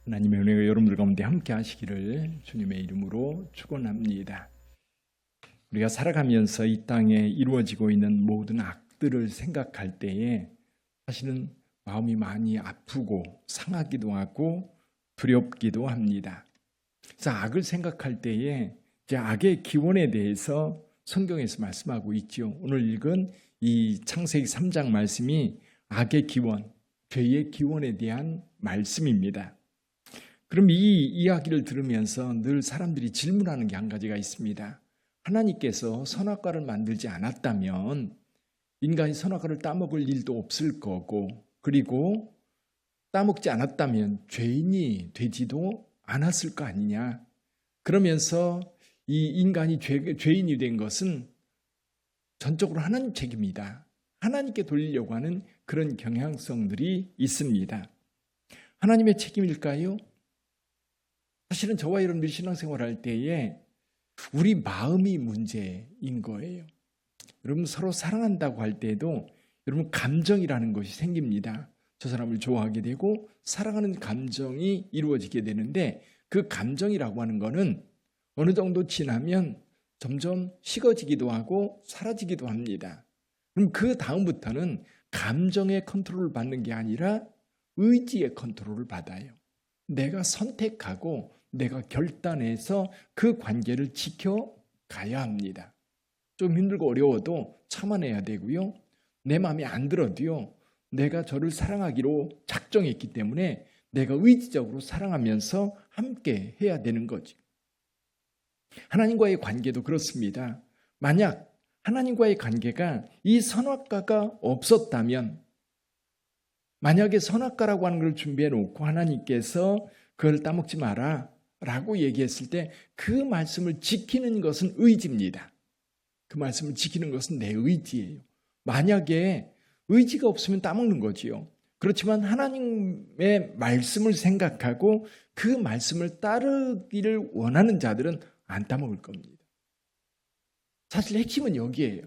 하나님의 은혜가 여러분들 가운데 함께 하시기를 주님의 이름으로 축원합니다. 우리가 살아가면서 이 땅에 이루어지고 있는 모든 악들을 생각할 때에 사실은 마음이 많이 아프고 상하기도 하고 두렵기도 합니다. 그래서 악을 생각할 때에 이제 악의 기원에 대해서 성경에서 말씀하고 있죠. 오늘 읽은 이 창세기 3장 말씀이 악의 기원, 죄의 기원에 대한 말씀입니다. 그럼 이 이야기를 들으면서 늘 사람들이 질문하는 게 한 가지가 있습니다. 하나님께서 선악과를 만들지 않았다면 인간이 선악과를 따먹을 일도 없을 거고, 그리고 따먹지 않았다면 죄인이 되지도 않았을 거 아니냐. 그러면서 이 인간이 죄인이 된 것은 전적으로 하나님 책임이다. 하나님께 돌리려고 하는 그런 경향성들이 있습니다. 하나님의 책임일까요? 사실은 저와 여러분들이 신앙생활할 때에 우리 마음이 문제인 거예요. 여러분 서로 사랑한다고 할 때에도 여러분 감정이라는 것이 생깁니다. 저 사람을 좋아하게 되고 사랑하는 감정이 이루어지게 되는데 그 감정이라고 하는 거는 어느 정도 지나면 점점 식어지기도 하고 사라지기도 합니다. 그럼 그 다음부터는 감정의 컨트롤을 받는 게 아니라 의지의 컨트롤을 받아요. 내가 선택하고 내가 결단해서 그 관계를 지켜가야 합니다. 좀 힘들고 어려워도 참아내야 되고요. 내 마음에 안 들어도요. 내가 저를 사랑하기로 작정했기 때문에 내가 의지적으로 사랑하면서 함께 해야 되는 거죠. 하나님과의 관계도 그렇습니다. 만약 하나님과의 관계가 이 선악과가 없었다면, 만약에 선악과라고 하는 걸 준비해 놓고 하나님께서 그걸 따먹지 마라 라고 얘기했을 때 그 말씀을 지키는 것은 의지입니다. 그 말씀을 지키는 것은 내 의지예요. 만약에 의지가 없으면 따먹는 거지요. 그렇지만 하나님의 말씀을 생각하고 그 말씀을 따르기를 원하는 자들은 안 따먹을 겁니다. 사실 핵심은 여기에요.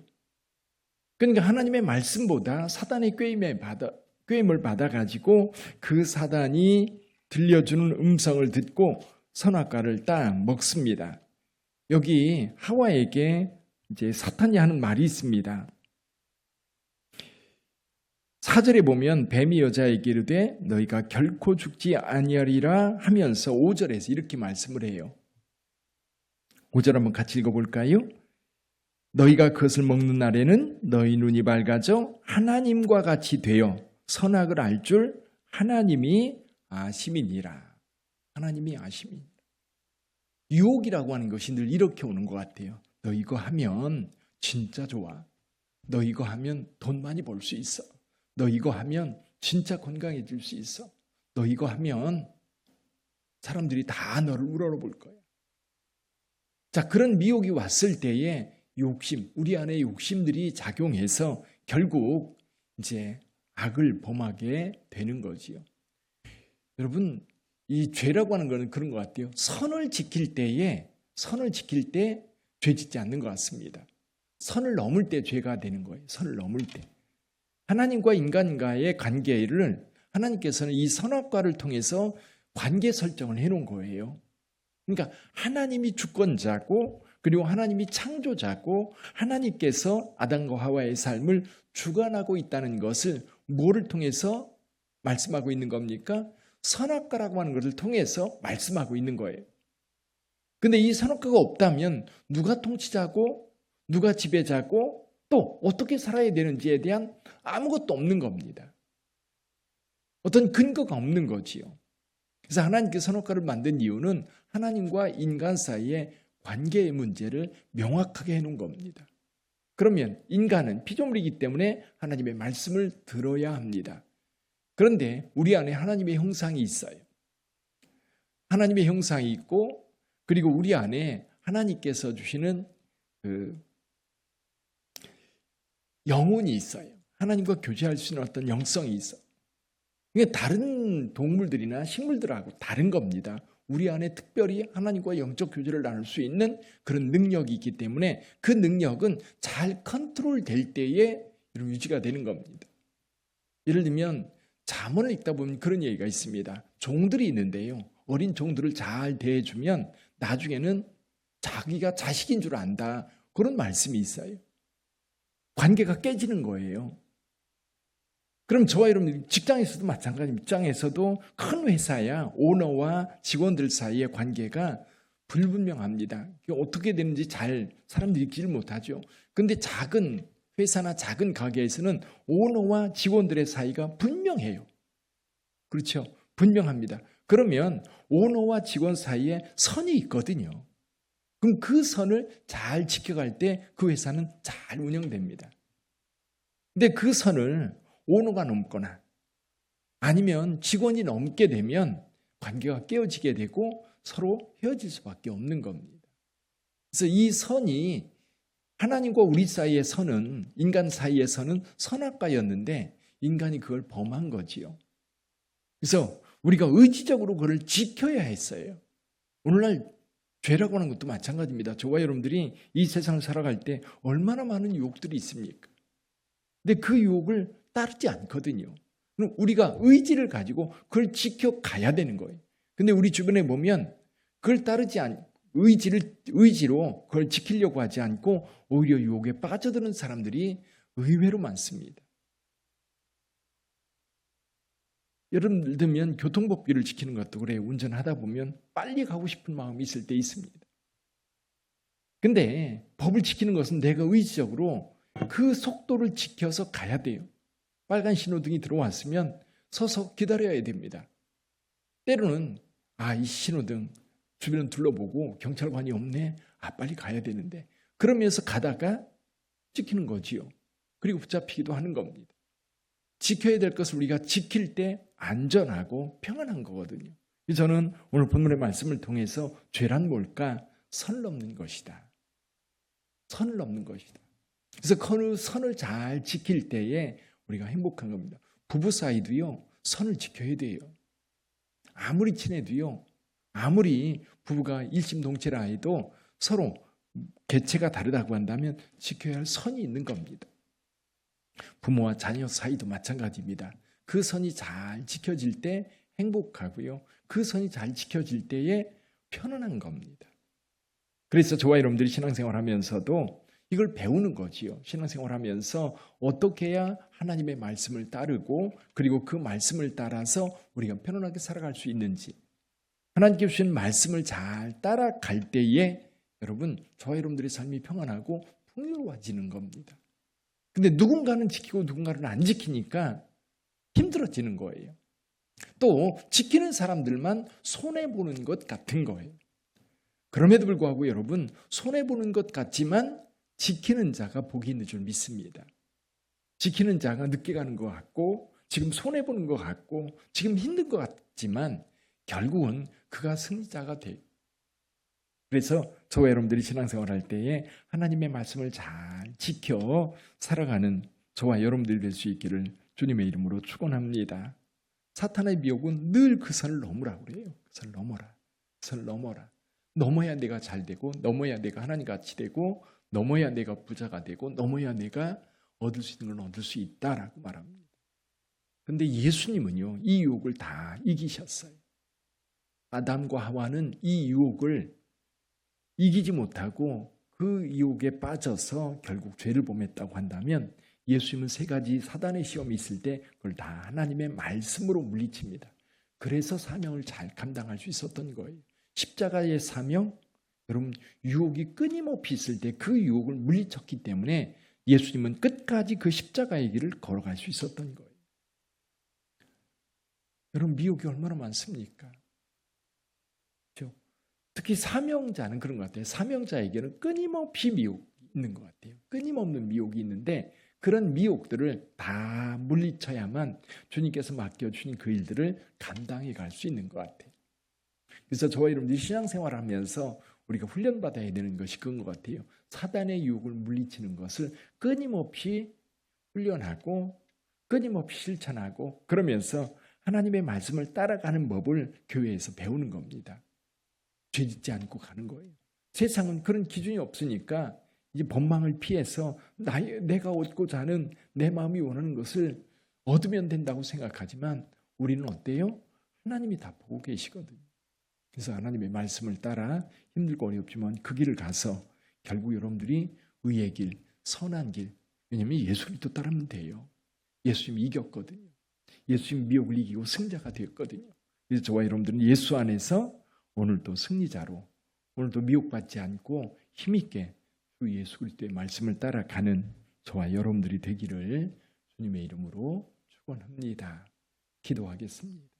그러니까 하나님의 말씀보다 사단의 꾀임을 받아가지고 그 사단이 들려주는 음성을 듣고 선악과를 딱 먹습니다. 여기 하와에게 이제 사탄이 하는 말이 있습니다. 4절에 보면 뱀이 여자에게 이르되 너희가 결코 죽지 아니하리라 하면서 5절에서 이렇게 말씀을 해요. 5절 한번 같이 읽어볼까요? 너희가 그것을 먹는 날에는 너희 눈이 밝아져 하나님과 같이 되어 선악을 알 줄 하나님이 아심이니라. 하나님이 아심이니라. 유혹이라고 하는 것이 늘 이렇게 오는 것 같아요. 너 이거 하면 진짜 좋아. 너 이거 하면 돈 많이 벌 수 있어. 너 이거 하면 진짜 건강해질 수 있어. 너 이거 하면 사람들이 다 너를 우러러볼 거야. 자, 그런 미혹이 왔을 때에 욕심, 우리 안에 욕심들이 작용해서 결국 이제 악을 범하게 되는 거지요. 여러분, 이 죄라고 하는 것은 그런 것 같아요. 선을 지킬 때 죄 짓지 않는 것 같습니다. 선을 넘을 때 죄가 되는 거예요. 선을 넘을 때. 하나님과 인간과의 관계를 하나님께서는 이 선악과를 통해서 관계 설정을 해놓은 거예요. 그러니까 하나님이 주권자고 그리고 하나님이 창조자고 하나님께서 아담과 하와의 삶을 주관하고 있다는 것을 뭐를 통해서 말씀하고 있는 겁니까? 선악과라고 하는 것을 통해서 말씀하고 있는 거예요. 근데 이 선악과가 없다면 누가 통치자고 누가 지배자고 또 어떻게 살아야 되는지에 대한 아무것도 없는 겁니다. 어떤 근거가 없는 거지요. 그래서 하나님께서 선악과를 만든 이유는 하나님과 인간 사이의 관계의 문제를 명확하게 해놓은 겁니다. 그러면 인간은 피조물이기 때문에 하나님의 말씀을 들어야 합니다. 그런데 우리 안에 하나님의 형상이 있어요. 하나님의 형상이 있고 그리고 우리 안에 하나님께서 주시는 그 영혼이 있어요. 하나님과 교제할 수 있는 어떤 영성이 있어요. 이게 다른 동물들이나 식물들하고 다른 겁니다. 우리 안에 특별히 하나님과 영적 교제를 나눌 수 있는 그런 능력이 있기 때문에 그 능력은 잘 컨트롤 될 때에 유지가 되는 겁니다. 예를 들면 잠언을 읽다 보면 그런 얘기가 있습니다. 종들이 있는데요. 어린 종들을 잘 대해주면 나중에는 자기가 자식인 줄 안다. 그런 말씀이 있어요. 관계가 깨지는 거예요. 그럼 저와 여러분 직장에서도 마찬가지, 입장에서도 큰 회사야 오너와 직원들 사이의 관계가 불분명합니다. 어떻게 되는지 잘 사람들이 읽지를 못하죠. 그런데 작은 회사나 작은 가게에서는 오너와 직원들의 사이가 분명해요. 그렇죠? 분명합니다. 그러면 오너와 직원 사이에 선이 있거든요. 그럼 그 선을 잘 지켜갈 때 그 회사는 잘 운영됩니다. 근데 그 선을 오너가 넘거나 아니면 직원이 넘게 되면 관계가 깨어지게 되고 서로 헤어질 수밖에 없는 겁니다. 그래서 이 선이 하나님과 우리 사이의 선은, 인간 사이의 선은 선악과였는데 인간이 그걸 범한 거지요. 그래서 우리가 의지적으로 그걸 지켜야 했어요. 오늘날 죄라고 하는 것도 마찬가지입니다. 저와 여러분들이 이 세상을 살아갈 때 얼마나 많은 유혹들이 있습니까? 근데 그 유혹을 따르지 않거든요. 그럼 우리가 의지를 가지고 그걸 지켜가야 되는 거예요. 근데 우리 주변에 보면 그걸 따르지 않고 의지로 그걸 지키려고 하지 않고 오히려 유혹에 빠져드는 사람들이 의외로 많습니다. 예를 들면 교통법규를 지키는 것도 그래요. 운전하다 보면 빨리 가고 싶은 마음이 있을 때 있습니다. 근데 법을 지키는 것은 내가 의지적으로 그 속도를 지켜서 가야 돼요. 빨간 신호등이 들어왔으면 서서 기다려야 됩니다. 때로는 이 신호등 주변을 둘러보고 경찰관이 없네. 빨리 가야 되는데. 그러면서 가다가 지키는 거지요. 그리고 붙잡히기도 하는 겁니다. 지켜야 될 것을 우리가 지킬 때 안전하고 평안한 거거든요. 저는 오늘 본문의 말씀을 통해서 죄란 뭘까? 선을 넘는 것이다. 선을 넘는 것이다. 그래서 그 선을 잘 지킬 때에 우리가 행복한 겁니다. 부부 사이도요, 선을 지켜야 돼요. 아무리 친해도요, 아무리 부부가 일심동체라 해도 서로 개체가 다르다고 한다면 지켜야 할 선이 있는 겁니다. 부모와 자녀 사이도 마찬가지입니다. 그 선이 잘 지켜질 때 행복하고요. 그 선이 잘 지켜질 때에 편안한 겁니다. 그래서 저와 여러분들이 신앙생활하면서도 이걸 배우는 거지요. 신앙생활하면서 어떻게 해야 하나님의 말씀을 따르고 그리고 그 말씀을 따라서 우리가 편안하게 살아갈 수 있는지, 하나님께 주신 말씀을 잘 따라갈 때에 여러분, 저와 여러분들의 삶이 평안하고 풍요로워지는 겁니다. 근데 누군가는 지키고 누군가는 안 지키니까 힘들어지는 거예요. 또 지키는 사람들만 손해보는 것 같은 거예요. 그럼에도 불구하고 여러분, 손해보는 것 같지만 지키는 자가 복이 있는 줄 믿습니다. 지키는 자가 늦게 가는 것 같고 지금 손해보는 것 같고 지금 힘든 것 같지만 결국은 그가 승리자가 돼요. 그래서 저와 여러분들이 신앙생활할 때에 하나님의 말씀을 잘 지켜 살아가는 저와 여러분들이 될 수 있기를 주님의 이름으로 축원합니다. 사탄의 미혹은 늘 그 선을 넘으라고 그래요. 그 선을 넘어라. 그 선을 넘어라. 넘어야 내가 잘 되고 넘어야 내가 하나님 같이 되고 넘어야 내가 부자가 되고 넘어야 내가 얻을 수 있는 걸 얻을 수 있다라고 말합니다. 그런데 예수님은요, 이 유혹을 다 이기셨어요. 아담과 하와는 이 유혹을 이기지 못하고 그 유혹에 빠져서 결국 죄를 범했다고 한다면 예수님은 세 가지 사단의 시험이 있을 때 그걸 다 하나님의 말씀으로 물리칩니다. 그래서 사명을 잘 감당할 수 있었던 거예요. 십자가의 사명, 여러분 유혹이 끊임없이 있을 때 그 유혹을 물리쳤기 때문에 예수님은 끝까지 그 십자가의 길을 걸어갈 수 있었던 거예요. 여러분 미혹이 얼마나 많습니까? 그렇죠? 특히 사명자는 그런 것 같아요. 사명자에게는 끊임없이 미혹이 있는 것 같아요. 끊임없는 미혹이 있는데 그런 미혹들을 다 물리쳐야만 주님께서 맡겨주신 그 일들을 감당해 갈 수 있는 것 같아요. 그래서 저와 여러분들이 신앙생활을 하면서 우리가 훈련받아야 되는 것이 그런 것 같아요. 사단의 유혹을 물리치는 것을 끊임없이 훈련하고 끊임없이 실천하고 그러면서 하나님의 말씀을 따라가는 법을 교회에서 배우는 겁니다. 죄짓지 않고 가는 거예요. 세상은 그런 기준이 없으니까 이제 법망을 피해서 내가 얻고자 하는 내 마음이 원하는 것을 얻으면 된다고 생각하지만 우리는 어때요? 하나님이 다 보고 계시거든요. 그래서 하나님의 말씀을 따라 힘들고 어렵지만 그 길을 가서 결국 여러분들이 의의 길, 선한 길, 왜냐하면 예수 그리스도 따르면 돼요. 예수님이 이겼거든요. 예수님 미혹을 이기고 승자가 되었거든요. 그래서 저와 여러분들은 예수 안에서 오늘도 승리자로, 오늘도 미혹받지 않고 힘있게 주 예수 그리스도의 말씀을 따라가는 저와 여러분들이 되기를 주님의 이름으로 축원합니다. 기도하겠습니다.